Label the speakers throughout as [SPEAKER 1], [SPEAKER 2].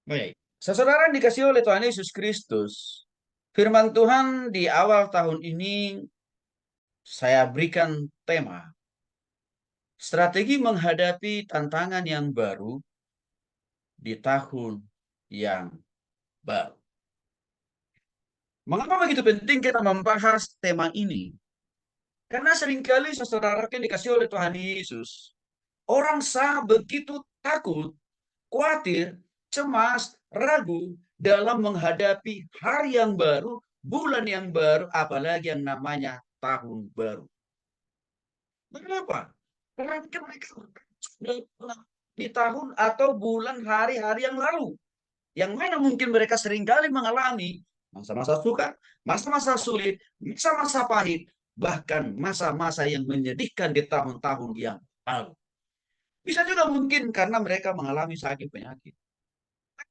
[SPEAKER 1] Baik. Saudara dikasih oleh Tuhan Yesus Kristus, firman Tuhan di awal tahun ini saya berikan tema, strategi menghadapi tantangan yang baru di tahun yang baru. Mengapa begitu penting kita membahas tema ini? Karena seringkali saudara yang dikasih oleh Tuhan Yesus, orang sangat begitu takut, khawatir, cemas, ragu dalam menghadapi hari yang baru, bulan yang baru, apalagi yang namanya tahun baru. Mengapa? Karena mereka sudah di tahun atau bulan hari-hari yang lalu. Yang mana mungkin mereka seringkali mengalami masa-masa suka, masa-masa sulit, masa-masa pahit, bahkan masa-masa yang menyedihkan di tahun-tahun yang lalu. Bisa juga mungkin karena mereka mengalami sakit penyakit.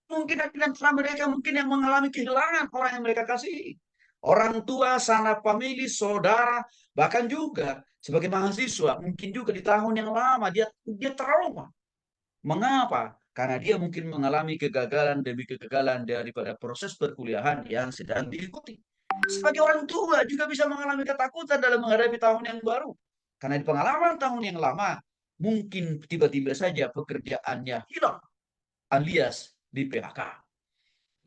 [SPEAKER 1] Mungkin karena mereka mungkin yang mengalami kehilangan orang yang mereka kasihi. Orang tua, sanak famili, saudara, bahkan juga sebagai mahasiswa, mungkin juga di tahun yang lama dia trauma. Mengapa? Karena dia mungkin mengalami kegagalan demi kegagalan daripada proses perkuliahan yang sedang diikuti. Sebagai orang tua juga bisa mengalami ketakutan dalam menghadapi tahun yang baru. Karena di pengalaman tahun yang lama, mungkin tiba-tiba saja pekerjaannya hilang alias di PHK.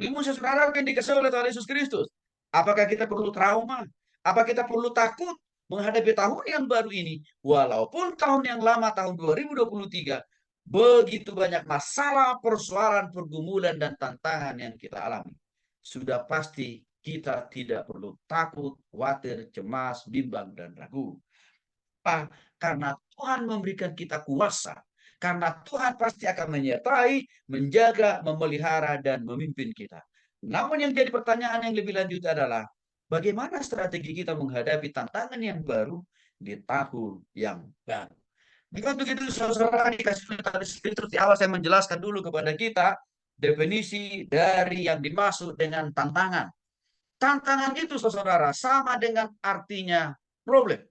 [SPEAKER 1] Ilmu saudara yang dikasih oleh Tuhan Yesus Kristus. Apakah kita perlu trauma? Apa kita perlu takut menghadapi tahun yang baru ini? Walaupun tahun yang lama, tahun 2023, begitu banyak masalah, persoalan, pergumulan, dan tantangan yang kita alami. Sudah pasti kita tidak perlu takut, khawatir, cemas, bimbang, dan ragu. Karena Tuhan memberikan kita kuasa. Karena Tuhan pasti akan menyertai, menjaga, memelihara, dan memimpin kita. Namun yang jadi pertanyaan yang lebih lanjut adalah, bagaimana strategi kita menghadapi tantangan yang baru di tahun yang baru? Jika begitu, saudara dikasih Kristus di awal saya menjelaskan dulu kepada kita definisi dari yang dimaksud dengan tantangan. Tantangan itu, saudara, sama dengan artinya problem.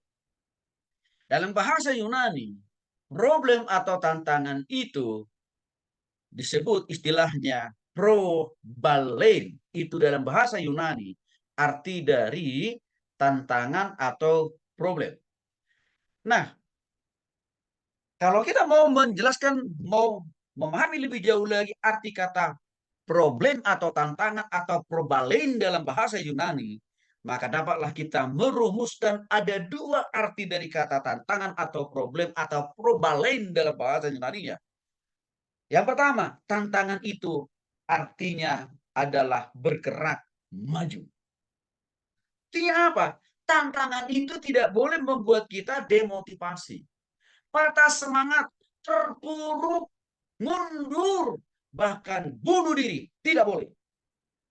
[SPEAKER 1] Dalam bahasa Yunani, problem atau tantangan itu disebut istilahnya probalen. Itu dalam bahasa Yunani, arti dari tantangan atau problem. Nah, kalau kita mau menjelaskan, mau memahami lebih jauh lagi arti kata problem atau tantangan atau probalen dalam bahasa Yunani, maka dapatlah kita merumuskan ada dua arti dari kata tantangan atau problem atau probalen dalam bahasa Yunani. Yang pertama, tantangan itu artinya adalah bergerak maju. Artinya apa? Tantangan itu tidak boleh membuat kita demotivasi, patah semangat, terpuruk, mundur, bahkan bunuh diri. Tidak boleh.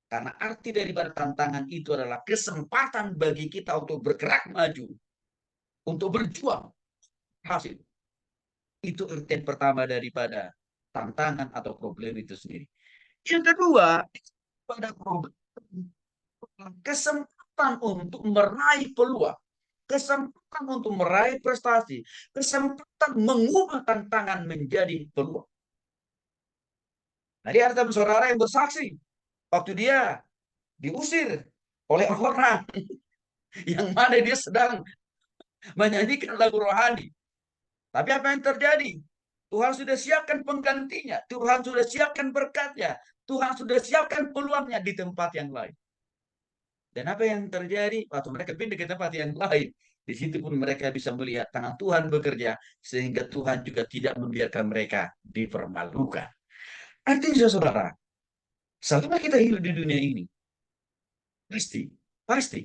[SPEAKER 1] Karena arti daripada tantangan itu adalah kesempatan bagi kita untuk bergerak maju, untuk berjuang hasil. Itu arti yang pertama daripada tantangan atau problem itu sendiri. Yang kedua, pada problem, kesempatan untuk meraih peluang, kesempatan untuk meraih prestasi, kesempatan mengubah tantangan menjadi peluang. Tadi ada teman saudara yang bersaksi waktu dia diusir oleh orang yang mana dia sedang menyanyikan lagu rohani. Tapi apa yang terjadi? Tuhan sudah siapkan penggantinya. Tuhan sudah siapkan berkatnya. Tuhan sudah siapkan peluangnya di tempat yang lain. Dan apa yang terjadi? Waktu mereka pindah ke tempat yang lain. Di situ pun mereka bisa melihat tangan Tuhan bekerja. Sehingga Tuhan juga tidak membiarkan mereka dipermalukan. Artinya saudara, selama kita hidup di dunia ini, pasti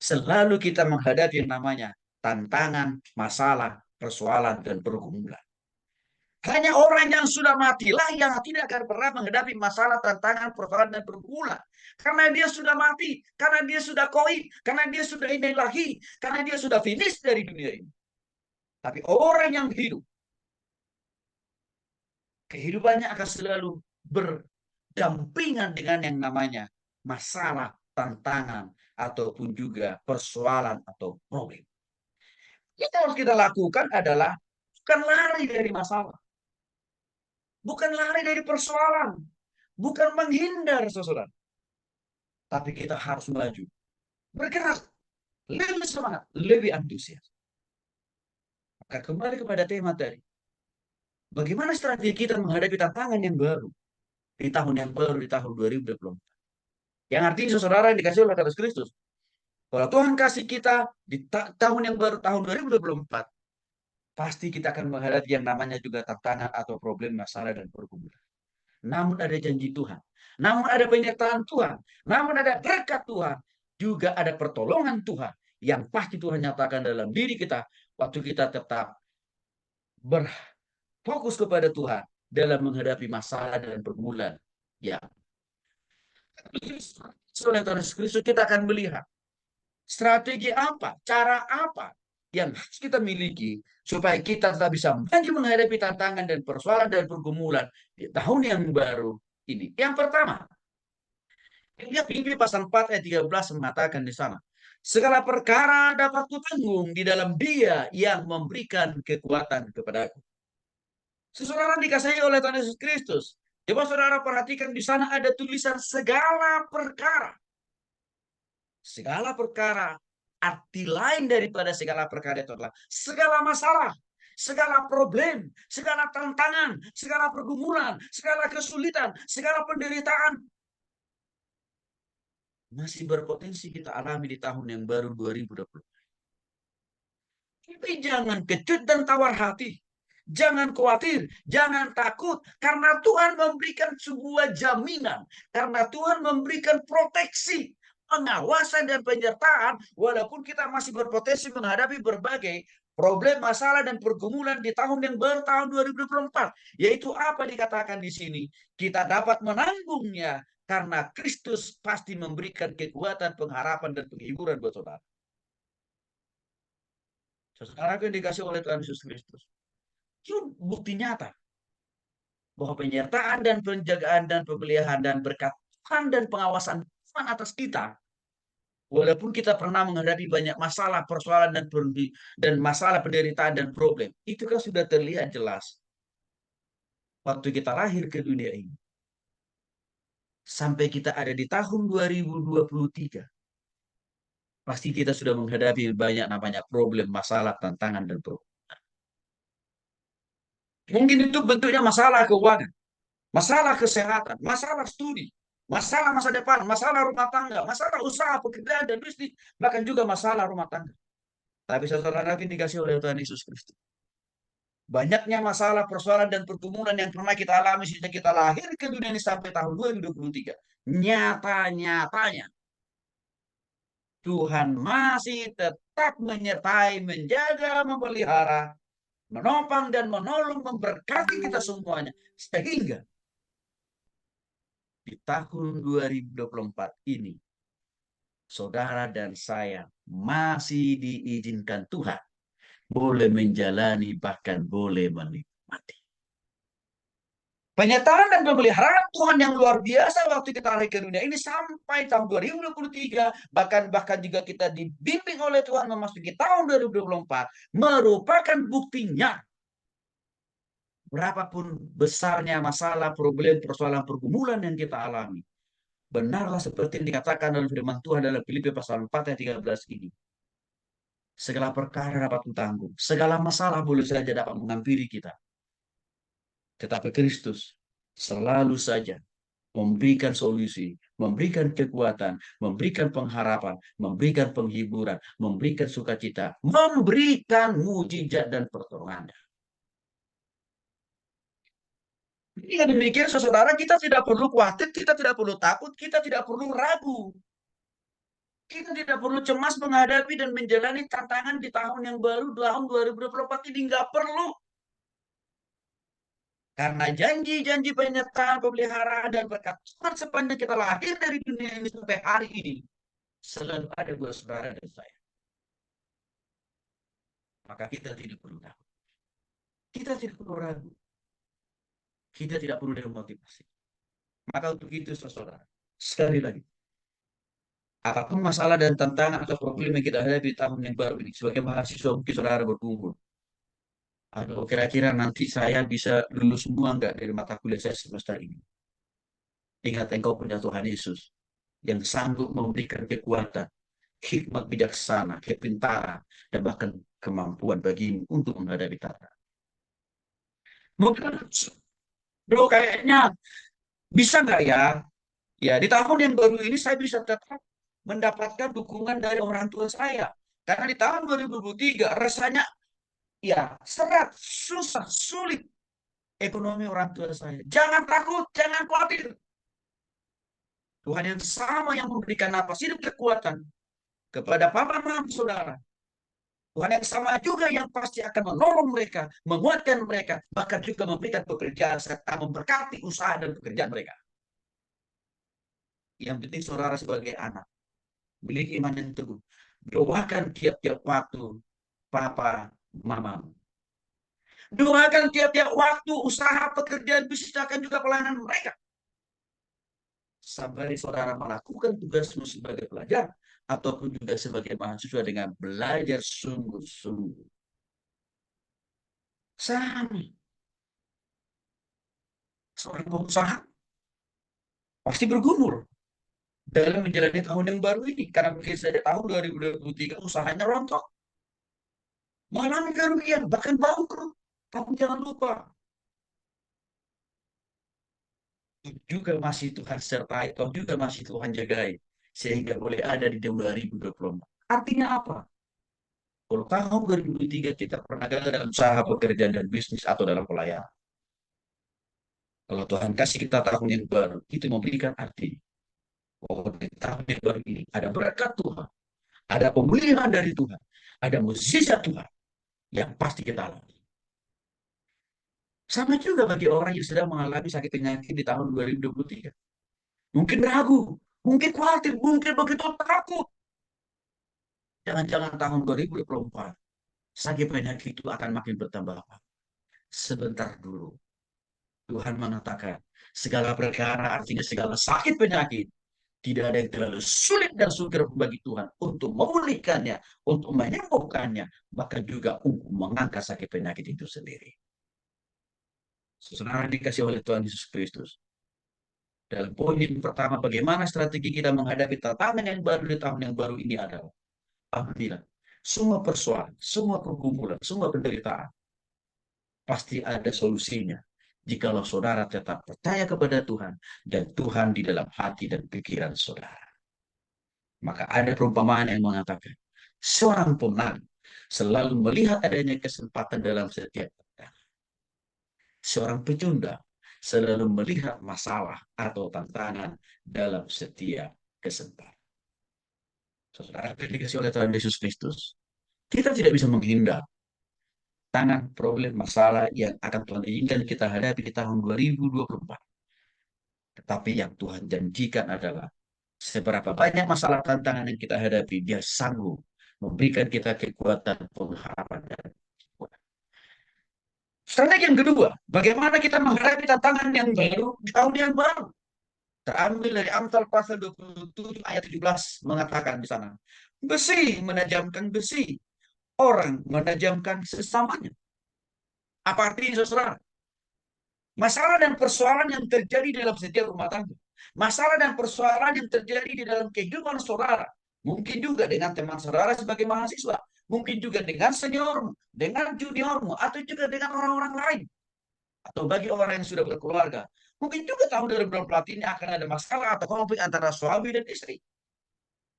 [SPEAKER 1] selalu kita menghadapi yang namanya tantangan, masalah, persoalan, dan pergumulan. Hanya orang yang sudah matilah yang tidak akan pernah menghadapi masalah, tantangan, persoalan, dan pergumulan. Karena dia sudah mati, karena dia sudah koin, karena dia sudah ilahi, karena dia sudah finish dari dunia ini. Tapi orang yang hidup, kehidupannya akan selalu berdampingan dengan yang namanya masalah, tantangan, ataupun juga persoalan atau problem. Yang harus kita lakukan adalah bukan lari dari masalah, bukan lari dari persoalan, bukan menghindar, saudara. Tapi kita harus maju, bergerak, lebih semangat, lebih antusias. Maka kembali kepada tema tadi. Bagaimana strategi kita menghadapi tantangan yang baru di tahun yang baru, di tahun 2024. Yang artinya saudara yang dikasih oleh Kristus Kristus. Kalau Tuhan kasih kita di tahun yang baru, tahun 2024, pasti kita akan menghadapi yang namanya juga tantangan atau problem, masalah, dan pergumulan. Namun ada janji Tuhan. Namun ada penyertaan Tuhan. Namun ada berkat Tuhan. Juga ada pertolongan Tuhan. Yang pasti Tuhan nyatakan dalam diri kita. Waktu kita tetap berfokus kepada Tuhan. Dalam menghadapi masalah dan pergumulan. Ya. Oleh Tuhan Yesus Kristus kita akan melihat. Strategi apa? Cara apa? Yang harus kita miliki. Supaya kita tetap bisa maju menghadapi tantangan dan persoalan dan pergumulan. Di tahun yang baru ini. Yang pertama, lihat Filipi pasal 4 ayat 13 mengatakan di sana. Segala perkara dapat kutanggung di dalam Dia yang memberikan kekuatan kepadaku. Saudara dikasihi oleh Tuhan Yesus Kristus. Coba saudara perhatikan di sana ada tulisan segala perkara. Segala perkara. Arti lain daripada segala perkara itu adalah segala masalah, segala problem, segala tantangan, segala pergumulan, segala kesulitan, segala penderitaan masih berpotensi kita alami di tahun yang baru 2020. Tapi jangan kecut dan tawar hati. Jangan khawatir, jangan takut. Karena Tuhan memberikan sebuah jaminan. Karena Tuhan memberikan proteksi, pengawasan, dan penyertaan. Walaupun kita masih berpotensi menghadapi berbagai problem, masalah, dan pergumulan di tahun yang baru, tahun 2024. Yaitu apa dikatakan di sini? Kita dapat menanggungnya. Karena Kristus pasti memberikan kekuatan, pengharapan, dan penghiburan buat saudara. Saudara yang dikasih oleh Tuhan Yesus Kristus. Itu bukti nyata bahwa penyertaan dan penjagaan dan pemeliharaan dan berkat Tuhan dan pengawasan Tuhan atas kita, walaupun kita pernah menghadapi banyak masalah, persoalan, dan masalah penderitaan dan problem, itu kan sudah terlihat jelas waktu kita lahir ke dunia ini. Sampai kita ada di tahun 2023, pasti kita sudah menghadapi banyak namanya problem, masalah, tantangan, dan problem. Mungkin itu bentuknya masalah keuangan, masalah kesehatan, masalah studi, masalah masa depan, masalah rumah tangga, masalah usaha, pekerjaan, dan bisnis, bahkan juga masalah rumah tangga. Tapi saudara ini dikasih oleh Tuhan Yesus Kristus. Banyaknya masalah, persoalan, dan pergumulan yang pernah kita alami sejak kita lahir ke dunia ini sampai tahun 2023. Nyata-nyatanya, Tuhan masih tetap menyertai, menjaga, memelihara, menopang, dan menolong, memberkati kita semuanya. Sehingga di tahun 2024 ini, saudara dan saya masih diizinkan Tuhan boleh menjalani, bahkan boleh menikmati penyertaan dan pemeliharaan Tuhan yang luar biasa waktu kita lahir ke dunia ini sampai tahun 2023, bahkan juga kita dibimbing oleh Tuhan memasuki tahun 2024, merupakan buktinya berapapun besarnya masalah, problem, persoalan, pergumulan yang kita alami. Benarlah seperti yang dikatakan dalam firman Tuhan dalam Filipi pasal 4 ayat 13 ini. Segala perkara dapat ditanggung. Segala masalah boleh saja dapat menghampiri kita. Tetapi Kristus selalu saja memberikan solusi, memberikan kekuatan, memberikan pengharapan, memberikan penghiburan, memberikan sukacita, memberikan mujizat dan pertolongan. Dengan demikian, saudara, kita tidak perlu khawatir, kita tidak perlu takut, kita tidak perlu ragu. Kita tidak perlu cemas menghadapi dan menjalani tantangan di tahun yang baru, tahun 2024 ini. Nggak perlu. Karena janji-janji penyertaan, pemeliharaan, dan berkat Tuhan sepanjang kita lahir dari dunia ini sampai hari ini selalu ada buat saudara dan saya. Maka kita tidak perlu takut. Kita tidak perlu ragu. Kita tidak perlu demotivasi. Maka untuk itu, saudara, sekali lagi, apapun masalah dan tantangan atau problem yang kita hadapi di tahun yang baru ini, sebagai mahasiswa mungkin saudara berkumpul. Atau kira-kira nanti saya bisa lulus semua enggak dari mata kuliah saya semester ini. Ingat engkau punya Tuhan Yesus yang sanggup memberikan kekuatan, hikmat bijaksana, kepintaran, dan bahkan kemampuan bagimu untuk menghadapi tantangan. Mungkin, bro, kayaknya bisa nggak ya? Ya, di tahun yang baru ini saya bisa tetap mendapatkan dukungan dari orang tua saya. Karena di tahun 2023 rasanya ya serat, susah, sulit ekonomi orang tua saya. Jangan takut, jangan khawatir. Tuhan yang sama yang memberikan napas hidup kekuatan kepada papa mama saudara. Tuhan yang sama juga yang pasti akan menolong mereka, menguatkan mereka, bahkan juga memberikan pekerjaan serta memberkati usaha dan pekerjaan mereka. Yang penting saudara sebagai anak, miliki iman yang teguh. Doakan tiap-tiap waktu papa, mama. Doakan tiap-tiap waktu usaha, pekerjaan, bisnis, akan juga pelayanan mereka. Sampai saudara melakukan tugasmu sebagai pelajar ataupun juga sebagai mahasiswa dengan belajar sungguh-sungguh. Sama. Seorang pengusaha pasti bergumul dalam menjalani tahun yang baru ini. Karena mungkin saja tahun 2023 usahanya rontok. Mengalami kerugian, bahkan bangkrut. Tapi jangan lupa, juga masih Tuhan sertai, toh juga masih Tuhan jagai. Sehingga boleh ada di tahun 2024. Artinya apa? Kalau tahun 2023 kita pernah gagal dalam usaha, pekerjaan, dan bisnis atau dalam pelayanan. Kalau Tuhan kasih kita tahun yang baru, itu memberikan arti. Oh, di tahun yang baru ini ada berkat Tuhan, ada pemulihan dari Tuhan, ada mukjizat Tuhan yang pasti kita alami. Sama juga bagi orang yang sedang mengalami sakit penyakit di tahun 2023. Mungkin ragu, mungkin khawatir, mungkin begitu takut. Jangan-jangan tahun 2024 sakit penyakit itu akan makin bertambah. Sebentar dulu. Tuhan mengatakan, segala perkara artinya segala sakit penyakit tidak ada yang terlalu sulit dan sukar bagi Tuhan untuk memulihkannya, untuk menyembuhkannya, bahkan juga untuk mengangkat sakit penyakit itu sendiri. Saudara dikasih oleh Tuhan Yesus Kristus. Dalam poin yang pertama, bagaimana strategi kita menghadapi tantangan yang baru di tahun yang baru ini adalah apabila semua persoalan, semua pergumulan, semua penderitaan pasti ada solusinya. Jikalau saudara tetap percaya kepada Tuhan dan Tuhan di dalam hati dan pikiran saudara. Maka ada perumpamaan yang mengatakan, seorang pemenang selalu melihat adanya kesempatan dalam setiap tantangan. Seorang pecundang selalu melihat masalah atau tantangan dalam setiap kesempatan. Saudara dikasih oleh Tuhan Yesus Kristus, kita tidak bisa menghindar tangan problem masalah yang akan Tuhan inginkan kita hadapi di tahun 2024. Tetapi yang Tuhan janjikan adalah seberapa banyak masalah tantangan yang kita hadapi, Dia sanggup memberikan kita kekuatan, pengharapan, dan kekuatan. Strategi yang kedua, bagaimana kita menghadapi tantangan yang baru di tahun yang baru. Terambil dari Amsal pasal 27 ayat 17 mengatakan di sana, besi menajamkan besi, orang menajamkan sesamanya. Apa artinya, saudara? Masalah dan persoalan yang terjadi dalam setiap rumah tangga. Masalah dan persoalan yang terjadi di dalam kehidupan saudara. Mungkin juga dengan teman saudara sebagai mahasiswa. Mungkin juga dengan seniormu, dengan juniormu, atau juga dengan orang-orang lain. Atau bagi orang yang sudah berkeluarga. Mungkin juga tahun 2024 ini akan ada masalah atau konflik antara suami dan istri.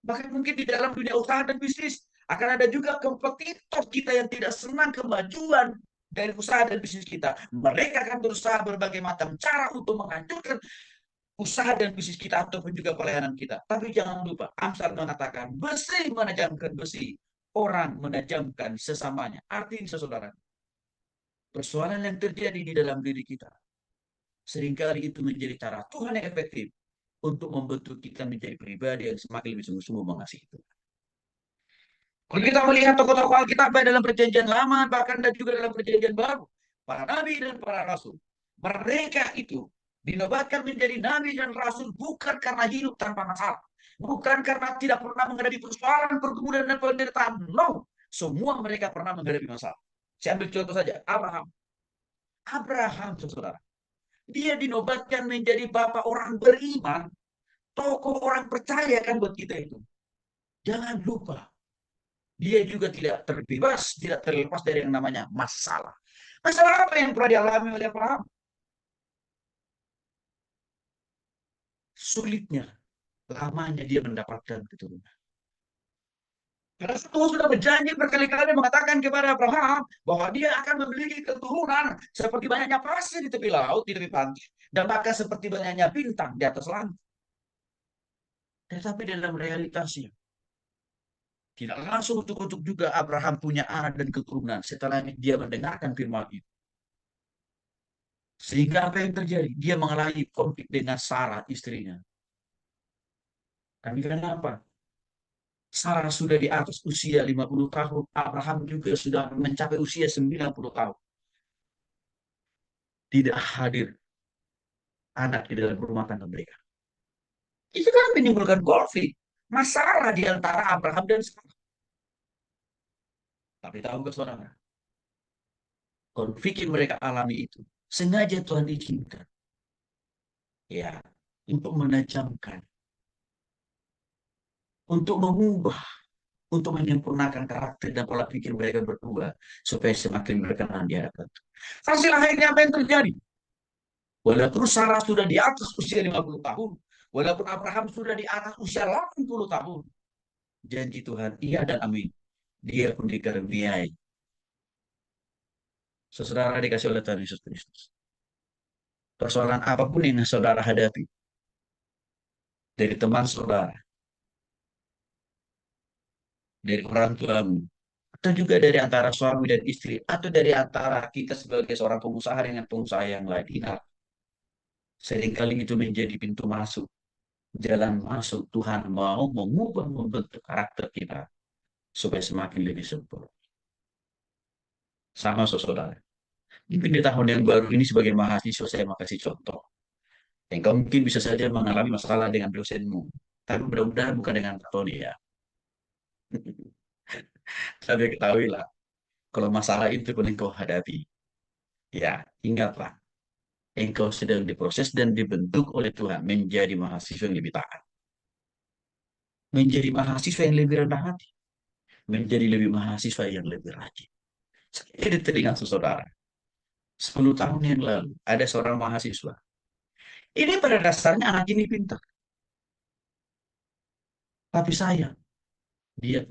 [SPEAKER 1] Bahkan mungkin di dalam dunia usaha dan bisnis akan ada juga kompetitor kita yang tidak senang kemajuan dari usaha dan bisnis kita. Mereka akan berusaha berbagai macam cara untuk menghancurkan usaha dan bisnis kita ataupun juga pelayanan kita. Tapi jangan lupa, Amsal mengatakan, besi menajamkan besi, orang menajamkan sesamanya. Artinya, saudara, persoalan yang terjadi di dalam diri kita, seringkali itu menjadi cara Tuhan yang efektif untuk membentuk kita menjadi pribadi yang semakin lebih sungguh-sungguh mengasihi Tuhan. Kalau kita melihat tokoh-tokoh Alkitab baik dalam perjanjian lama bahkan dan juga dalam perjanjian baru, para nabi dan para rasul, mereka itu dinobatkan menjadi nabi dan rasul bukan karena hidup tanpa masalah, bukan karena tidak pernah menghadapi persoalan, pergumulan dan penderitaan. No, semua mereka pernah menghadapi masalah. Saya ambil contoh saja, Abraham. Abraham, saudara. Dia dinobatkan menjadi bapak orang beriman, tokoh orang percaya kan buat kita itu. Jangan lupa, dia juga tidak terbebas, tidak terlepas dari yang namanya masalah. Masalah apa yang pernah dialami oleh Abraham? Sulitnya, lamanya dia mendapatkan keturunan. Karena Tuhan sudah berjanji berkali-kali mengatakan kepada Abraham bahwa dia akan memiliki keturunan seperti banyaknya pasir di tepi laut, di tepi pantai, dan bahkan seperti banyaknya bintang di atas langit. Tetapi dalam realitasnya, tidak langsung untuk juga Abraham punya anak dan keturunan setelah dia mendengarkan firman itu. Sehingga apa yang terjadi? Dia mengalami konflik dengan Sarah istrinya. Tapi kenapa? Sarah sudah di atas usia 50 tahun. Abraham juga sudah mencapai usia 90 tahun. Tidak hadir anak di dalam rumah tangga mereka. Itu kan menimbulkan konflik. Masalah di antara Abraham dan Sarah. Tapi tahu ke saudara, konflik yang mereka alami itu sengaja Tuhan izinkan. Ya, untuk menajamkan, untuk mengubah, untuk menyempurnakan karakter dan pola pikir mereka berdua supaya semakin berkenan di hadapan Tuhan. Hasil akhirnya apa yang terjadi? Walaupun Sarah sudah di atas usia 50 tahun, walaupun Abraham sudah di atas usia 80 tahun, janji Tuhan iya dan amin. Dia pun dikaruniai. Saudara dikasih oleh Tuhan Yesus Kristus. Persoalan apapun yang saudara hadapi, dari teman saudara, dari orang tuamu, atau juga dari antara suami dan istri, atau dari antara kita sebagai seorang pengusaha dengan pengusaha yang lain. Ingat, seringkali itu menjadi pintu masuk, jalan masuk Tuhan mau mengubah, membentuk karakter kita supaya semakin lebih sempurna. Sama saudara. Mungkin di tahun yang baru ini sebagai mahasiswa saya mau kasih contoh. Engkau mungkin bisa saja mengalami masalah dengan dosenmu. Tapi mudah-mudahan bukan dengan Tony ya. Tapi ketahuilah, kalau masalah itu pun engkau hadapi, ya ingatlah, engkau sedang diproses dan dibentuk oleh Tuhan menjadi mahasiswa yang lebih taat. Menjadi mahasiswa yang lebih rendah hati. Menjadi lebih mahasiswa yang lebih rajin. Jadi telinga saudara. 10 tahun yang lalu, ada seorang mahasiswa. Ini pada dasarnya anak ini pintar. Tapi sayang, dia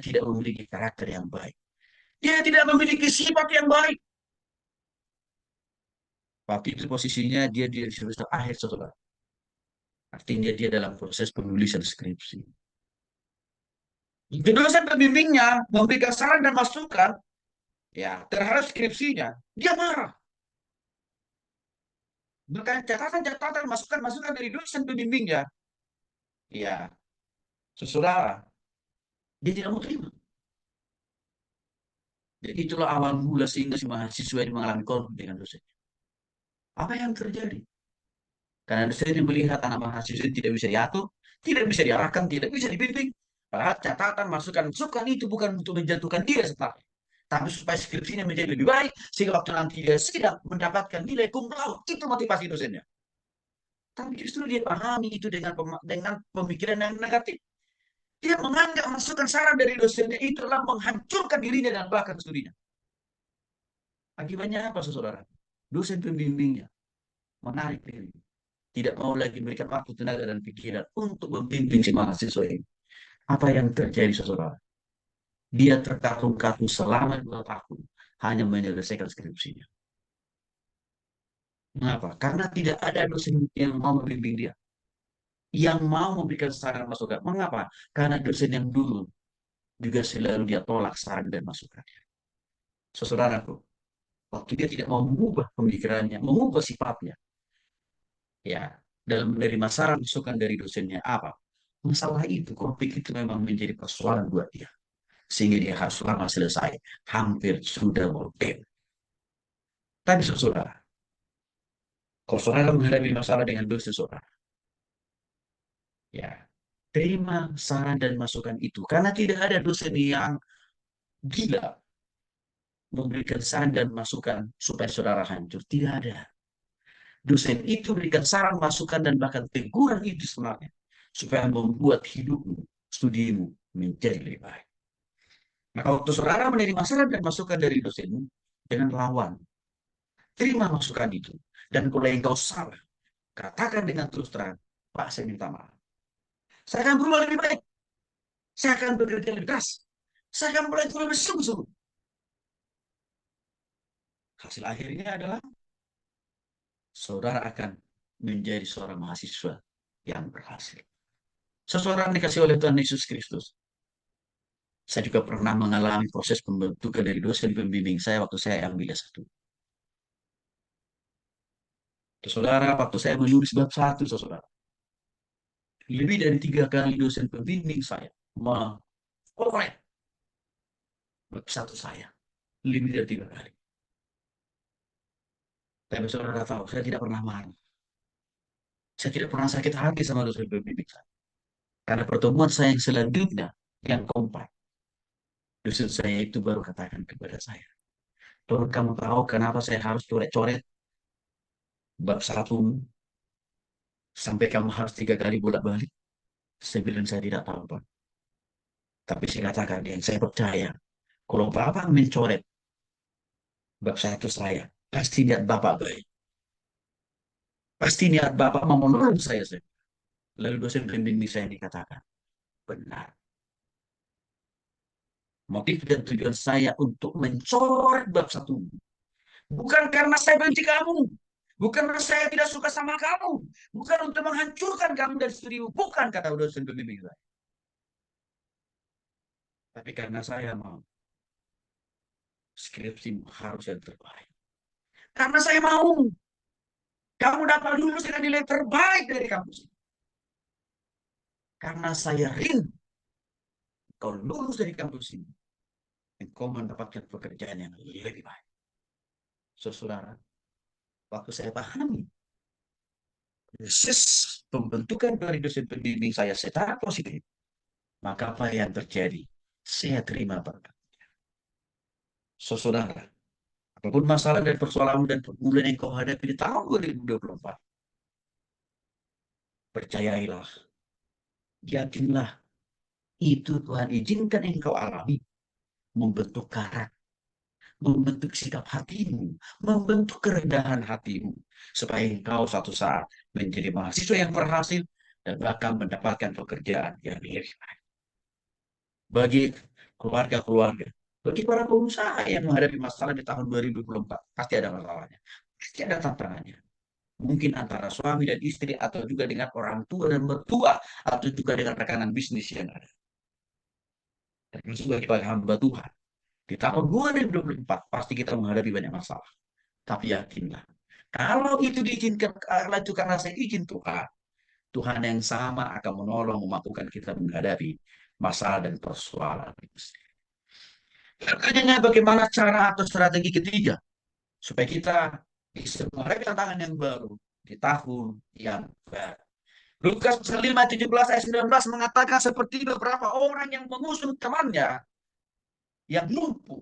[SPEAKER 1] tidak memiliki karakter yang baik. Dia tidak memiliki sifat yang baik. Waktu itu posisinya dia di semester akhir saudara. Artinya dia dalam proses penulisan skripsi. Dosen pembimbingnya memberikan saran dan masukan ya terhadap skripsinya. Dia marah. Bahkan catatan-catatan, masukan-masukan dari dosen pembimbingnya. Ya, saudara, dia tidak mau terima. Jadi itulah awal mula sehingga si mahasiswa ini mengalami konflik dengan dosen. Apa yang terjadi? Karena dosen yang melihat anak mahasiswa tidak bisa diatur, tidak bisa diarahkan, tidak bisa dibimbing. Padahal catatan, masukan itu bukan untuk menjatuhkan dia setelahnya. Tapi supaya skripsinya menjadi lebih baik, sehingga waktu nanti dia sidang mendapatkan nilai cum laude. Itu motivasi dosennya. Tapi justru dia pahami itu dengan pemikiran yang negatif. Dia menganggap masukan saran dari dosennya itu adalah menghancurkan dirinya dan bahkan studinya. Akibatnya apa, saudara? Dosen pembimbingnya menarik diri. Tidak mau lagi memberikan waktu, tenaga, dan pikiran untuk membimbing si mahasiswa ini. Apa yang terjadi, saudara? Dia terkatung-katung selama 2 tahun hanya menyelesaikan skripsinya. Mengapa? Karena tidak ada dosen yang mau membimbing dia, yang mau memberikan saran masukan. Mengapa? Karena dosen yang dulu juga selalu dia tolak saran dan masukannya. Saudaraku, waktu dia tidak mau mengubah pemikirannya, mengubah sifatnya, ya, dalam menerima saran masukan dari dosennya apa? Masalah itu, konflik itu memang menjadi persoalan buat dia. Sehingga dia harus lama selesai. Hampir sudah mau fail. Tapi saudara, kalau saudara menghadapi masalah dengan dosen saudara, ya, terima saran dan masukan itu. Karena tidak ada dosen yang gila memberikan saran dan masukan supaya saudara hancur. Tidak ada. Dosen itu berikan saran, masukan, dan bahkan teguran itu sebenarnya supaya membuat hidupmu, studimu menjadi lebih baik. Maka waktu saudara menerima saran dan masukan dari dosenmu, jangan lawan. Terima masukan itu. Dan kalau engkau salah, katakan dengan terus terang, Pak, saya minta maaf. Saya akan berubah lebih baik. Saya akan bekerja lebih keras. Saya akan mulai lebih sungguh-sungguh. Hasil akhirnya adalah saudara akan menjadi seorang mahasiswa yang berhasil. Seseorang dikasih oleh Tuhan Yesus Kristus. Saya juga pernah mengalami proses pembentukan dari dosen pembimbing saya waktu saya ambil S1. Saudara, waktu saya menulis bab 1, saudara, lebih dari 3 kali dosen pembimbing saya mengkorek bab 1 saya. Lebih dari 3 kali. Tapi saudara tahu, saya tidak pernah marah. Saya tidak pernah sakit hati sama dosen pembimbing saya. Karena pertemuan saya yang selanjutnya, yang keempat, dosen saya itu baru katakan kepada saya, Tuh, kamu tahu kenapa saya harus coret-coret bab 1 sampai kamu harus 3 kali bolak-balik? Saya bilang saya tidak tahu, Pak. Tapi saya katakan yang saya percaya, kalau Bapak mencoret bab 1 saya, pasti niat Bapak baik. Pasti niat Bapak mau menolong saya. Lalu dosen pembimbing saya dikatakan, benar. Motif dan tujuan saya untuk mencoret bab 1. Bukan karena saya benci kamu. Bukan karena saya tidak suka sama kamu. Bukan untuk menghancurkan kamu dari studimu. Bukan, kata dosen pembimbing saya. Tapi karena saya mau skripsimu harus yang terbaik. Karena saya mau kamu dapat lulus dengan nilai terbaik dari kampus. Karena saya rindu kau lulus dari kampus ini. Dan kau mendapatkan pekerjaan yang lebih baik. Saudara, waktu saya pahami proses pembentukan dari dosen pembimbing saya secara positif, maka apa yang terjadi? Saya terima berkat. Saudara, apapun masalah dan persoalan dan pergumulan yang kau hadapi di tahun 2024, percayailah, yakinlah, itu Tuhan izinkan engkau alami, membentuk karakter, membentuk sikap hatimu, membentuk kerendahan hatimu, supaya engkau suatu saat menjadi mahasiswa yang berhasil dan bahkan mendapatkan pekerjaan yang lebih baik. Bagi keluarga-keluarga, bagi para pengusaha yang menghadapi masalah di tahun 2024, pasti ada masalahnya, pasti ada tantangannya. Mungkin antara suami dan istri, atau juga dengan orang tua dan mertua, atau juga dengan rekanan bisnis yang ada. Termasuk bagi para hamba Tuhan. Di tahun 2024 pasti kita menghadapi banyak masalah. Tapi yakinlah, kalau itu diizinkan, kalau itu karena saya izin Tuhan, Tuhan yang sama akan menolong, memampukan kita menghadapi masalah dan persoalan itu. Makanya bagaimana cara atau strategi ketiga supaya kita bisa menghadapi tantangan yang baru di tahun yang baru. Lukas pasal 5, 17 ayat 19 mengatakan seperti beberapa orang yang mengusung temannya yang lumpuh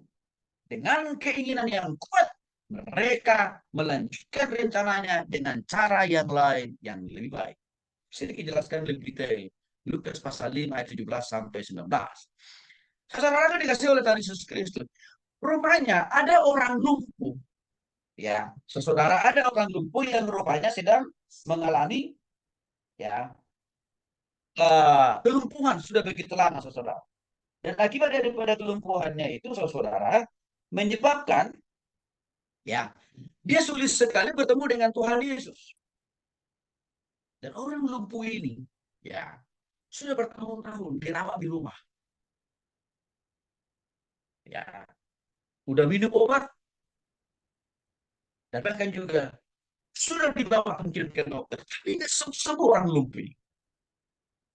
[SPEAKER 1] dengan keinginan yang kuat, mereka melanjutkan rencananya dengan cara yang lain yang lebih baik. Sedikit jelaskan lebih detail. Lukas pasal 5 ayat 17 sampai 19. Saudara itu dikasih oleh Tuhan Yesus Kristus. Rupanya ada orang lumpuh. Ya, saudara, ada orang lumpuh yang rupanya sedang mengalami ya kelumpuhan sudah begitu lama, saudara. Dan akibat daripada kelumpuhannya itu, saudara, menyebabkan ya dia sulit sekali bertemu dengan Tuhan Yesus. Dan orang lumpuh ini ya sudah bertahun-tahun dirawat di rumah. Ya, udah minum obat dan bahkan juga sudah dibawa mungkin ke dokter. Tapi semua orang lumpuh.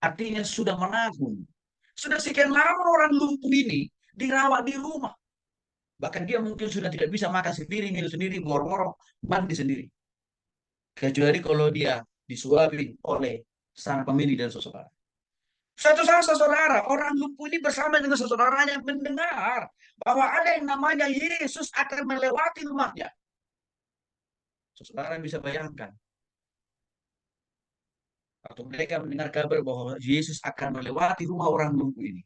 [SPEAKER 1] Artinya sudah menanggung. Sudah sekian lama orang lumpuh ini dirawat di rumah. Bahkan dia mungkin sudah tidak bisa makan sendiri, minum sendiri, moro-moro, mandi sendiri. Kecuali kalau dia disuapi oleh sang pemilik dan saudara. Suatu saat saudara, orang lumpuh ini bersama dengan saudaranya mendengar bahwa ada yang namanya Yesus akan melewati rumahnya. Saudara bisa bayangkan, atau mereka mendengar kabar bahwa Yesus akan melewati rumah orang lumpuh ini.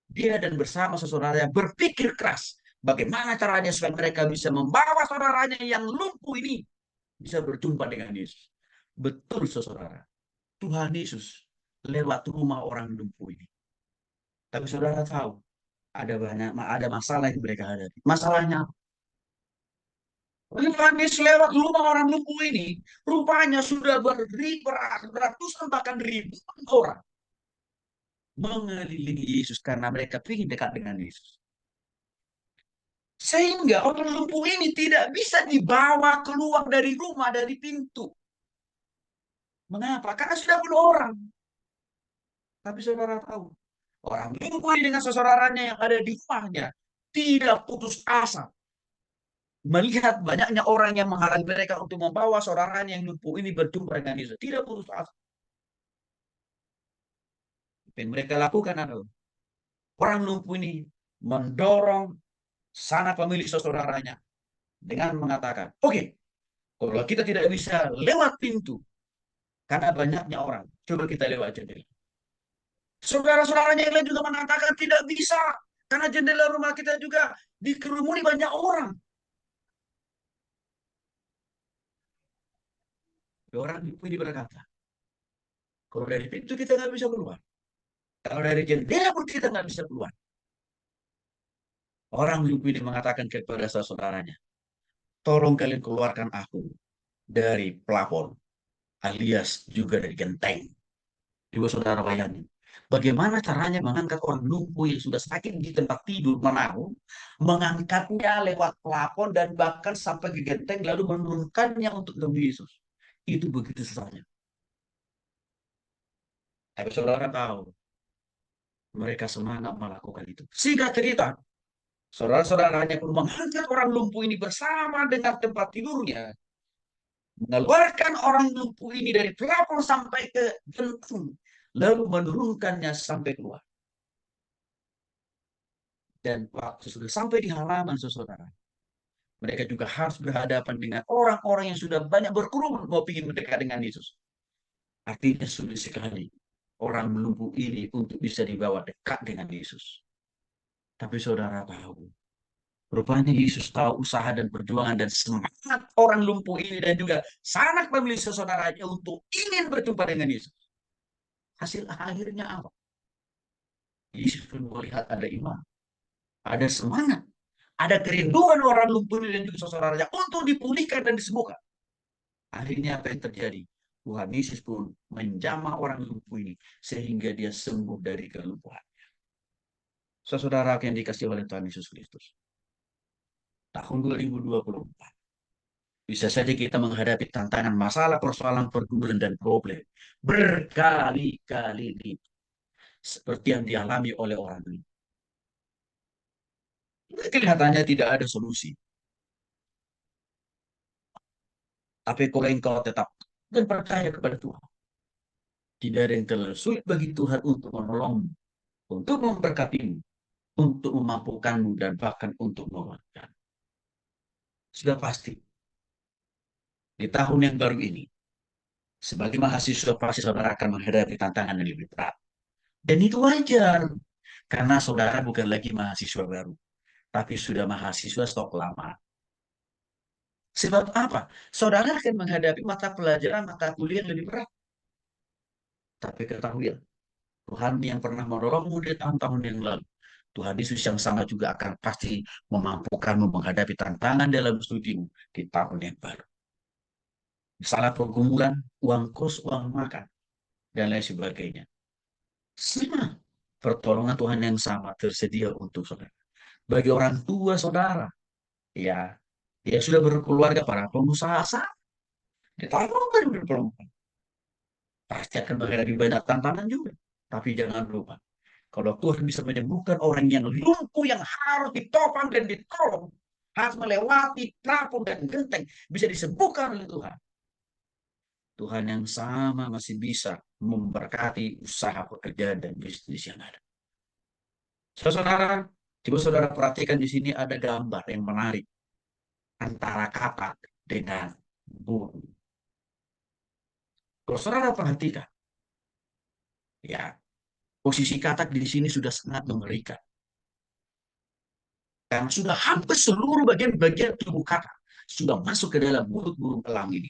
[SPEAKER 1] Dia dan bersama saudaranya berpikir keras. Bagaimana caranya supaya mereka bisa membawa saudaranya yang lumpuh ini bisa berjumpa dengan Yesus. Betul, saudara. Tuhan Yesus lewat rumah orang lumpuh ini. Tapi saudara tahu, ada masalah yang mereka hadapi. Masalahnya, Tuhan Yesus lewat rumah orang lumpuh ini, rupanya sudah beratusan bahkan ribuan orang mengelilingi Yesus karena mereka ingin dekat dengan Yesus. Sehingga orang lumpuh ini tidak bisa dibawa keluar dari rumah, dari pintu. Mengapa? Karena sudah penuh orang. Tapi saudara tahu, orang lumpuh ini dengan saudaranya yang ada di rumahnya tidak putus asa. Melihat banyaknya orang yang menghalangi mereka untuk membawa saudaranya yang lumpuh ini berjumpa dengan Yesus. Tidak putus asa. Yang mereka lakukan adalah orang lumpuh ini mendorong sanak pemilik saudaranya dengan mengatakan, oke, kalau kita tidak bisa lewat pintu karena banyaknya orang, coba kita lewat jendela. Saudara-saudaranya yang lain juga mengatakan tidak bisa karena jendela rumah kita juga dikerumuni banyak orang. Orang ini berkata, kalau dari pintu kita nggak bisa keluar, kalau dari jendela pun kita nggak bisa keluar. Orang ini mengatakan kepada saudaranya, tolong kalian keluarkan aku dari plafon alias juga dari genteng. Coba saudara bayangin. Bagaimana caranya mengangkat orang lumpuh yang sudah sakit di tempat tidur menaruh, mengangkatnya lewat plafon dan bahkan sampai ke genteng lalu menurunkannya untuk demi Yesus. Itu begitu susahnya. Tapi saudara tahu, mereka semangat melakukan itu. Singkat cerita, saudara-saudaranya pun mengangkat orang lumpuh ini bersama dengan tempat tidurnya, mengeluarkan orang lumpuh ini dari plafon sampai ke genteng, lalu menurunkannya sampai keluar. Dan waktu sudah sampai di halaman saudara, mereka juga harus berhadapan dengan orang-orang yang sudah banyak berkerumun mau ingin mendekat dengan Yesus. Artinya sulit sekali orang lumpuh ini untuk bisa dibawa dekat dengan Yesus. Tapi saudara tahu, rupanya Yesus tahu usaha dan perjuangan dan semangat orang lumpuh ini dan juga sanak pemilik saudaranya untuk ingin berjumpa dengan Yesus. Hasil akhirnya apa? Yesus pun melihat ada iman, ada semangat, ada kerinduan orang lumpuh ini dan juga saudaranya untuk dipulihkan dan disembuhkan. Akhirnya apa yang terjadi? Tuhan Yesus pun menjamah orang lumpuh ini sehingga dia sembuh dari kelumpuhan. Saudara yang dikasih oleh Tuhan Yesus Kristus. Tahun 2024. Bisa saja kita menghadapi tantangan masalah, persoalan, pergumulan, dan problem. Berkali-kali lipat. Seperti yang dialami oleh orang ini. Kelihatannya tidak ada solusi. Tapi kalau engkau tetap dan percaya kepada Tuhan. Tidak ada yang terlalu sulit bagi Tuhan untuk menolongmu, untuk memberkatimu, untuk memampukanmu, dan bahkan untuk menguatkan. Sudah pasti, di tahun yang baru ini, sebagai mahasiswa pasti saudara akan menghadapi tantangan yang lebih berat. Dan itu wajar, karena saudara bukan lagi mahasiswa baru, tapi sudah mahasiswa stok lama. Sebab apa? Saudara akan menghadapi mata pelajaran, mata kuliah yang lebih berat. Tapi ketahuilah, Tuhan yang pernah menolongmu di tahun-tahun yang lalu, Tuhan Yesus yang sama juga akan pasti memampukanmu menghadapi tantangan dalam studimu di tahun yang baru. Salah pergumulan, uang kos, uang makan, dan lain sebagainya. Sama. Pertolongan Tuhan yang sama tersedia untuk saudara. Bagi orang tua saudara, ya, dia sudah berkeluarga para pengusaha sah. Di tahun 2024 pasti akan menghadapi banyak tantangan juga. Tapi jangan lupa, kalau Tuhan bisa menyembuhkan orang yang lumpuh yang harus ditopang dan ditolong, harus melewati trapung dan genteng, bisa disembuhkan oleh Tuhan. Tuhan yang sama masih bisa memberkati usaha pekerjaan dan bisnis yang ada. Saudara, coba saudara perhatikan di sini ada gambar yang menarik antara kata dengan buruk. Kalau saudara perhatikan, ya, posisi katak di sini sudah sangat mengerikan. Karena sudah hampir seluruh bagian-bagian tubuh katak sudah masuk ke dalam mulut burung elang ini.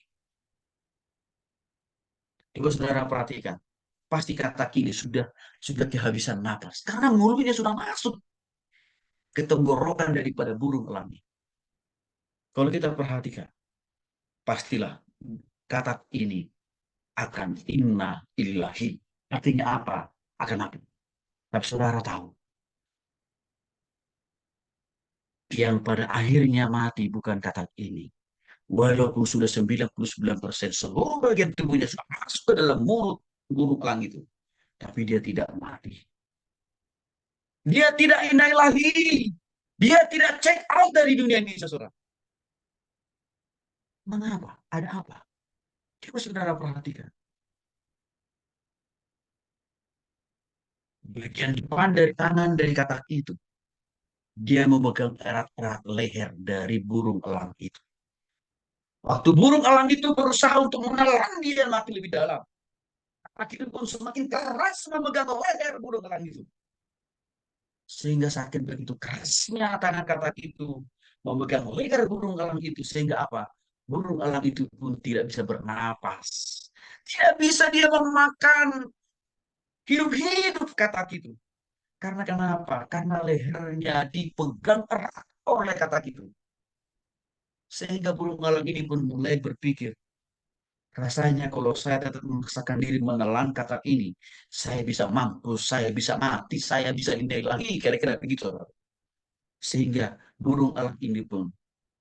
[SPEAKER 1] Coba saudara perhatikan, pasti katak ini sudah kehabisan napas karena mulutnya sudah masuk ke tenggorokan daripada burung elang ini. Kalau kita perhatikan, pastilah katak ini akan inna illahi. Artinya apa? Akan apa? Tapi saudara tahu, yang pada akhirnya mati bukan katak ini. Walaupun sudah 99% seluruh bagian tubuhnya sudah masuk ke dalam mulut burung elang itu. Tapi dia tidak mati. Dia tidak inna illahi. Dia tidak check out dari dunia ini, saudara. Mengapa? Ada apa? Coba saudara perhatikan. Bagian depan dari tangan dari katak itu, dia memegang erat-erat leher dari burung elang itu. Waktu burung elang itu berusaha untuk menelan dia mati lebih dalam, katak itu pun semakin keras memegang leher burung elang itu. Sehingga sakit begitu kerasnya tangan katak itu memegang leher burung elang itu. Sehingga apa? Burung elang itu pun tidak bisa bernapas. Tidak bisa dia memakan hidup-hidup katak itu. Karena kenapa? Karena lehernya dipegang erat oleh katak itu. Sehingga burung elang ini pun mulai berpikir, rasanya kalau saya tetap memaksakan diri menelan katak ini, saya bisa mampus, saya bisa mati, saya bisa ini lagi, kira-kira begitu. Sehingga burung elang ini pun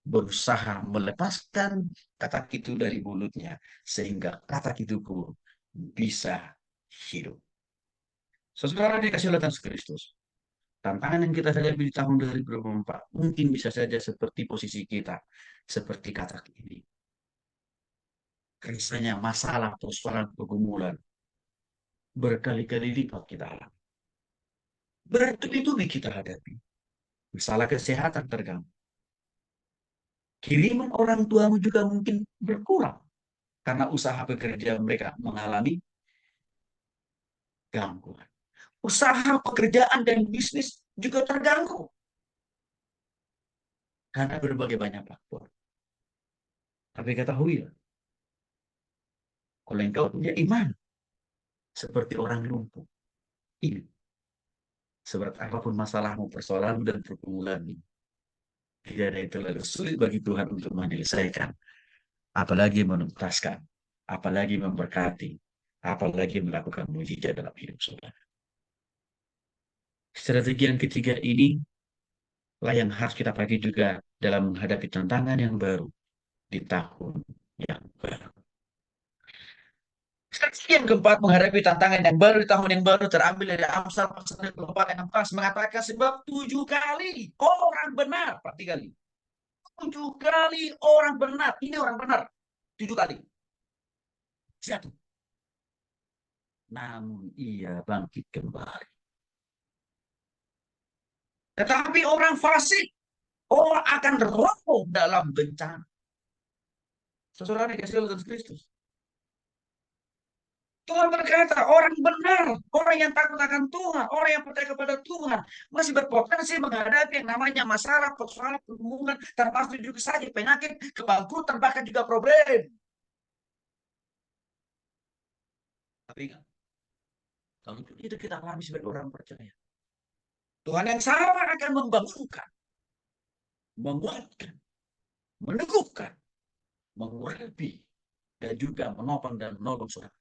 [SPEAKER 1] berusaha melepaskan katak itu dari mulutnya, sehingga katak itu pun bisa hidup. Saudara dikasih oleh Yesus Kristus, tantangan yang kita hadapi di tahun 2024 mungkin bisa saja seperti posisi kita, seperti katak ini. Rasanya masalah, persoalan, pergumulan berkali-kali lipat kita alami. Bertubi-tubi kita hadapi. Masalah kesehatan terganggu. Kiriman orang tuamu juga mungkin berkurang karena usaha pekerjaan mereka mengalami gangguan. Usaha pekerjaan dan bisnis juga terganggu karena berbagai banyak faktor. Tapi ketahuilah, kalau engkau punya iman seperti orang lumpuh, ini seberat apapun masalahmu, persoalanmu, dan pergumulanmu, tidak ada yang terlalu sulit bagi Tuhan untuk menyelesaikan, apalagi menuntaskan, apalagi memberkati, apalagi melakukan mujizat dalam hidup saudara. Strategi yang ketiga ini lah yang harus kita pakai juga dalam menghadapi tantangan yang baru di tahun yang baru. Strategi yang keempat menghadapi tantangan yang baru di tahun yang baru terambil dari Amsal pasal 24 ayat 16 mengatakan sebab 7 kali orang benar, berarti kali 7 kali orang benar, ini orang benar 7 kali jatuh, namun ia bangkit kembali. Tetapi orang fasik, orang akan roboh dalam bencana. Saudara dikasih oleh Yesus Kristus. Tuhan berkata, orang benar, orang yang takut akan Tuhan, orang yang percaya kepada Tuhan, masih berpotensi menghadapi yang namanya masalah, persoalan, pergumulan, termasuk juga saja penyakit, kebangkrutan, bahkan juga problem. Tapi kalau itu kita alami sebagai orang percaya. Tuhan yang sama akan membangunkan, menguatkan, meneguhkan, mengurapi, dan juga menopang dan menolong saudara.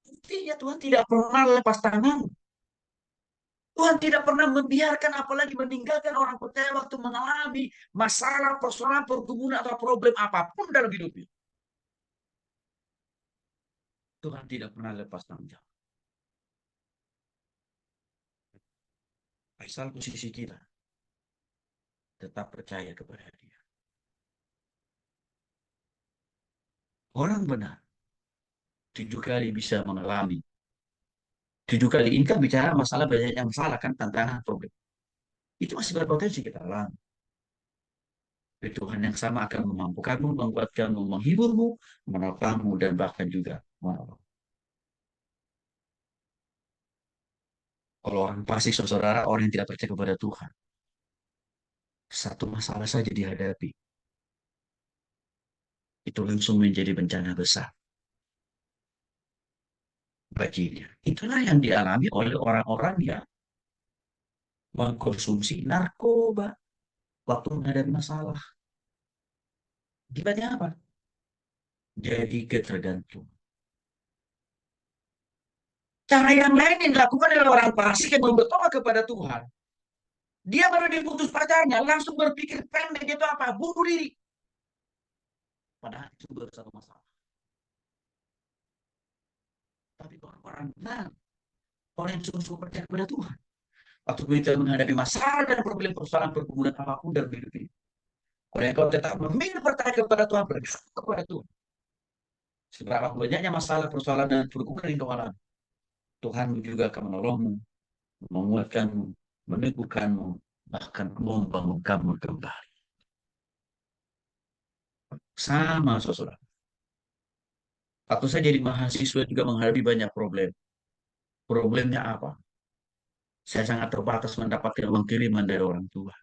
[SPEAKER 1] Buktinya Tuhan tidak pernah lepas tangan. Tuhan tidak pernah membiarkan apalagi meninggalkan orang percaya waktu mengalami masalah, persoalan, pergumulan atau problem apapun dalam hidupnya. Tuhan tidak pernah lepas tanggung jawab. Asal posisi kita tetap percaya kepada Dia. Orang benar 7 kali bisa mengalami. 7 kali ini kan bicara masalah banyak yang salah kan, tantangan, problem. Itu masih berpotensi kita alami. Tuhan yang sama akan memampukanmu, menguatkanmu, menghiburmu, menopangmu, dan bahkan juga menolong. Kalau orang fasik, saudara, orang yang tidak percaya kepada Tuhan, satu masalah saja dihadapi, itu langsung menjadi bencana besar baginya. Itulah yang dialami oleh orang-orang yang mengkonsumsi narkoba waktu menghadapi masalah. Akibatnya apa? Jadi ketergantungan. Cara yang lain yang dilakukan oleh orang fasik yang belum bertobat kepada Tuhan. Dia baru diputus pacarnya, langsung berpikir pendek itu apa? Bunuh diri. Padahal itu baru satu masalah. Tapi orang-orang benar, orang yang sungguh-sungguh percaya kepada Tuhan. Waktu kita menghadapi masalah dan problem persoalan pergumulan apapun dalam hidup ini. Kalau engkau tetap memilih percaya kepada Tuhan, bergantung kepada Tuhan. Seberapa banyaknya masalah, persoalan, dan pergumulan yang kau alami, Tuhan juga akan menolongmu, menguatkanmu, meneguhkanmu, bahkan membangun kamu kembali. Sama, saudara. Waktu saya jadi mahasiswa juga menghadapi banyak problem. Problemnya apa? Saya sangat terbatas mendapatkan uang kiriman dari orang tua.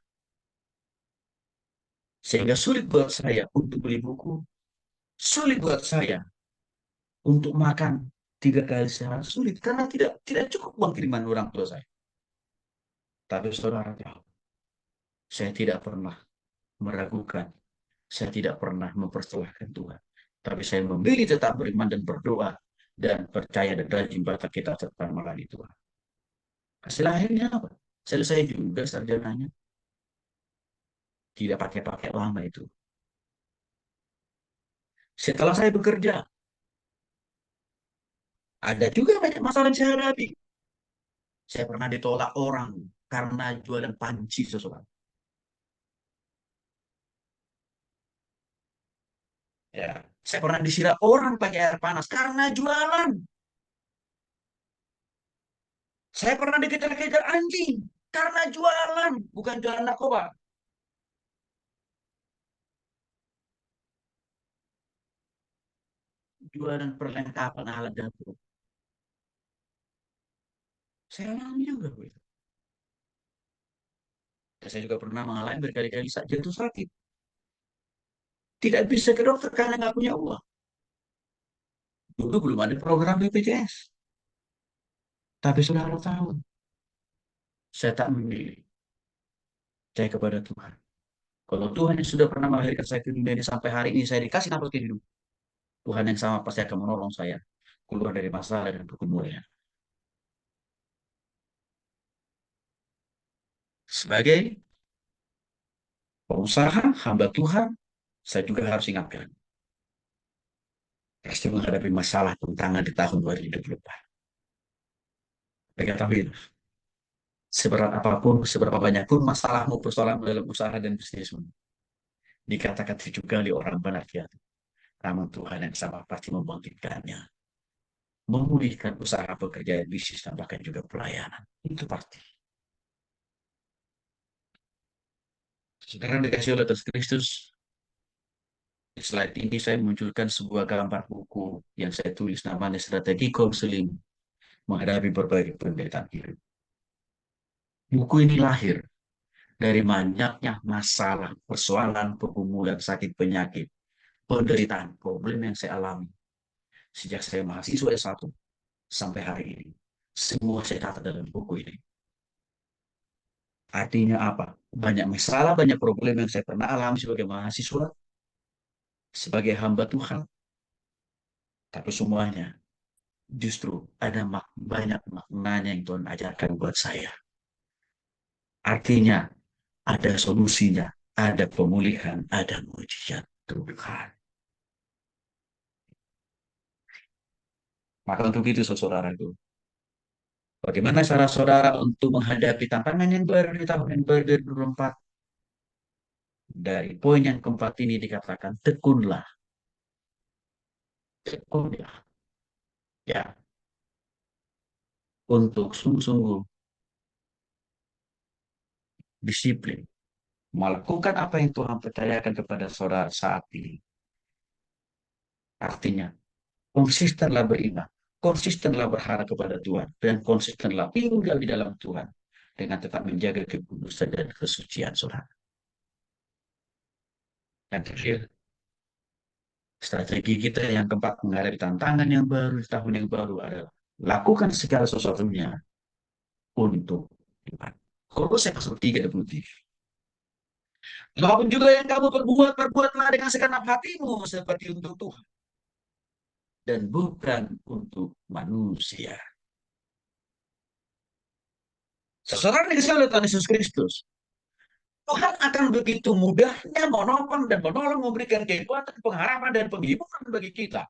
[SPEAKER 1] Sehingga sulit buat saya untuk beli buku, sulit buat saya untuk makan 3 kali sehari, sulit karena tidak cukup uang kiriman orang tua saya. Tapi saudara tahu, saya tidak pernah meragukan, saya tidak pernah mempersalahkan Tuhan. Tapi saya memilih tetap beriman dan berdoa dan percaya dan rajin baca kita serta melayani Tuhan. Hasil akhirnya apa? Selesai juga sarjananya. Tidak pakai-pakai lama itu. Setelah saya bekerja, ada juga banyak masalah yang saya hadapi. Saya pernah ditolak orang karena jualan panci sesuatu. Ya, saya pernah disiram orang pakai air panas karena jualan. Saya pernah dikejar-kejar anjing karena jualan, bukan jualan narkoba. Jualan perlengkapan alat dapur. Saya alami juga begitu. Saya juga pernah mengalami berkali-kali saat jatuh sakit. Tidak bisa ke dokter karena nggak punya uang. Dulu belum ada program BPJS. Tapi saudara tahu, saya tak memilih. Saya kepada Tuhan. Kalau Tuhan yang sudah pernah melahirkan saya ke dunia ini sampai hari ini saya dikasih nafas hidup, Tuhan yang sama pasti akan menolong saya keluar dari masalah dan pergumulan. Sebagai pengusaha, hamba Tuhan, saya juga harus ingatkan. Pasti menghadapi masalah tantangan di tahun 2024. Ketahui, seberat apapun, seberapa banyak pun masalahmu, persoalan dalam usaha dan bisnismu, dikatakan 7 kali orang benar, namun Tuhan yang sama pasti membangkitkannya, memulihkan usaha pekerjaan bisnis dan bahkan juga pelayanan. Itu pasti. Sekarang dikasih oleh Tuhan Kristus, di slide ini saya munculkan sebuah gambar buku yang saya tulis namanya Strategi Konseling Menghadapi Berbagai Penderitaan Hidup. Buku ini lahir dari banyaknya masalah, persoalan, pergumulan, sakit, penyakit, penderitaan, problem yang saya alami sejak saya mahasiswa S1 sampai hari ini. Semua saya catat dalam buku ini. Artinya apa? Banyak masalah, banyak problem yang saya pernah alami sebagai mahasiswa, sebagai hamba Tuhan. Tapi semuanya justru ada banyak maknanya yang Tuhan ajarkan buat saya. Artinya ada solusinya, ada pemulihan, ada mujizat Tuhan. Maka untuk itu, saudaraku, bagaimana cara saudara untuk menghadapi tantangan yang baru di tahun yang baru 2024? Dari poin yang keempat ini dikatakan, tekunlah, tekunlah, ya, untuk sungguh-sungguh disiplin, melakukan apa yang Tuhan percayakan kepada saudara saat ini. Artinya, konsistenlah beriman, konsistenlah berharap kepada Tuhan, dan konsistenlah tinggal di dalam Tuhan dengan tetap menjaga kekudusan dan kesucian saudara. Dan terakhir, strategi kita yang keempat menghadapi tantangan yang baru di tahun yang baru adalah lakukan segala sesuatunya untuk Tuhan. Kolose pasal 3:23. Apapun juga yang kamu perbuat, perbuatlah dengan segenap hatimu seperti untuk Tuhan dan bukan untuk manusia. Seseorang yang disebut Tuhan Yesus Kristus, Tuhan akan begitu mudahnya menopang dan menolong, memberikan kekuatan, pengharapan, dan penghiburan bagi kita.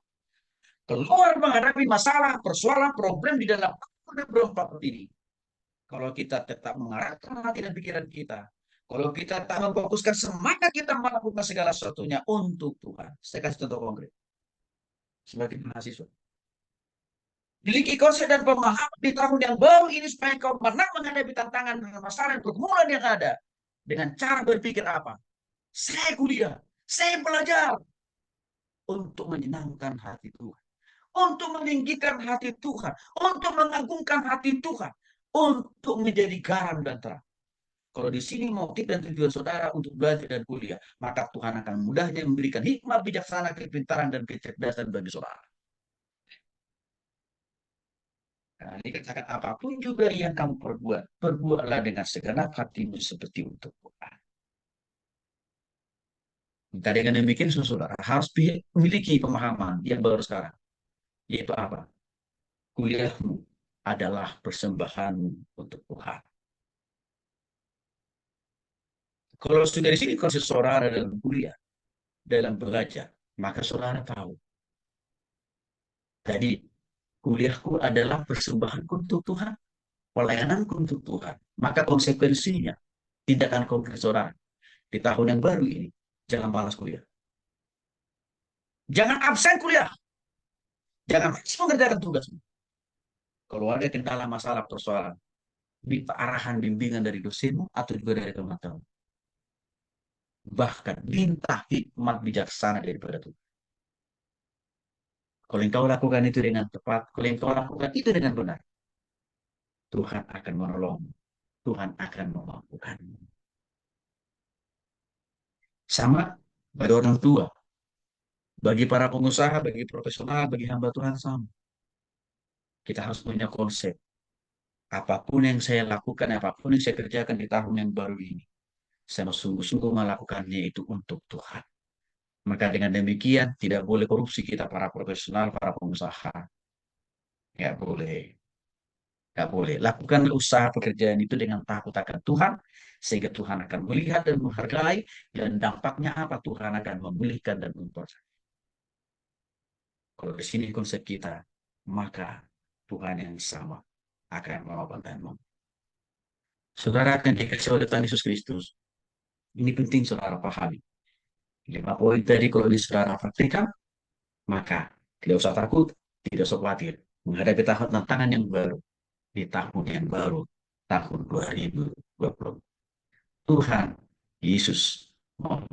[SPEAKER 1] Keluar menghadapi masalah, persoalan, problem di dalam berempat ini. Kalau kita tetap mengarahkan hati dan pikiran kita, kalau kita tak memfokuskan semangat kita melakukan segala sesuatunya untuk Tuhan. Saya kasih contoh konkret. Sebagai mahasiswa, miliki konsep dan pemahaman di tahun yang baru ini supaya kau menang menghadapi tantangan dan masalah dan pergumulan yang ada. Dengan cara berpikir apa? Saya kuliah, saya belajar untuk menyenangkan hati Tuhan, untuk meninggikan hati Tuhan, untuk mengagungkan hati Tuhan, untuk menjadi garam dan terang. Kalau di sini motif dan tujuan saudara untuk belajar dan kuliah, maka Tuhan akan mudahnya memberikan hikmat, bijaksana, kepintaran, dan kecerdasan bagi saudara. Nah, dikatakan apapun juga yang kamu perbuat, perbuatlah dengan segenap hatimu seperti untuk Tuhan. Maka dengan demikian, saudara harus memiliki pemahaman yang baru sekarang, yaitu apa? Kuliahmu adalah persembahanmu untuk Tuhan. Kalau sudah di sini konsep saudara dalam kuliah, dalam belajar, maka saudara tahu. Jadi, kuliahku adalah persembahanku untuk Tuhan, pelayananku untuk Tuhan. Maka konsekuensinya, tindakan konkret saudara di tahun yang baru ini, jangan malas kuliah. Jangan absen kuliah. Jangan malas mengerjakan tugas. Kalau ada kendala, masalah, persoalan, minta arahan, bimbingan dari dosenmu atau juga dari teman-teman. Bahkan minta hikmat bijaksana daripada Tuhan. Kalau engkau lakukan itu dengan tepat, kalau engkau lakukan itu dengan benar, Tuhan akan menolong, Tuhan akan memampukan. Sama bagi orang tua, bagi para pengusaha, bagi profesional, bagi hamba Tuhan sama. Kita harus punya konsep. Apapun yang saya lakukan, apapun yang saya kerjakan di tahun yang baru ini, saya sungguh-sungguh melakukannya itu untuk Tuhan. Maka dengan demikian, tidak boleh korupsi kita para profesional, para pengusaha. Nggak boleh. Nggak boleh. Lakukan usaha pekerjaan itu dengan takut akan Tuhan, sehingga Tuhan akan melihat dan menghargai, dan dampaknya apa? Tuhan akan memulihkan dan mempercayai. Kalau di sini konsep kita, maka Tuhan yang sama akan mengabulkanmu. Saudara akan dikasih oleh Tuhan Yesus Kristus. Ini penting saudara pahami. 5 poin tadi kalau di saudara praktikkan, maka tidak usah takut, tidak usah khawatir. Menghadapi tahun tantangan yang baru, di tahun yang baru, tahun 2020. Tuhan Yesus mau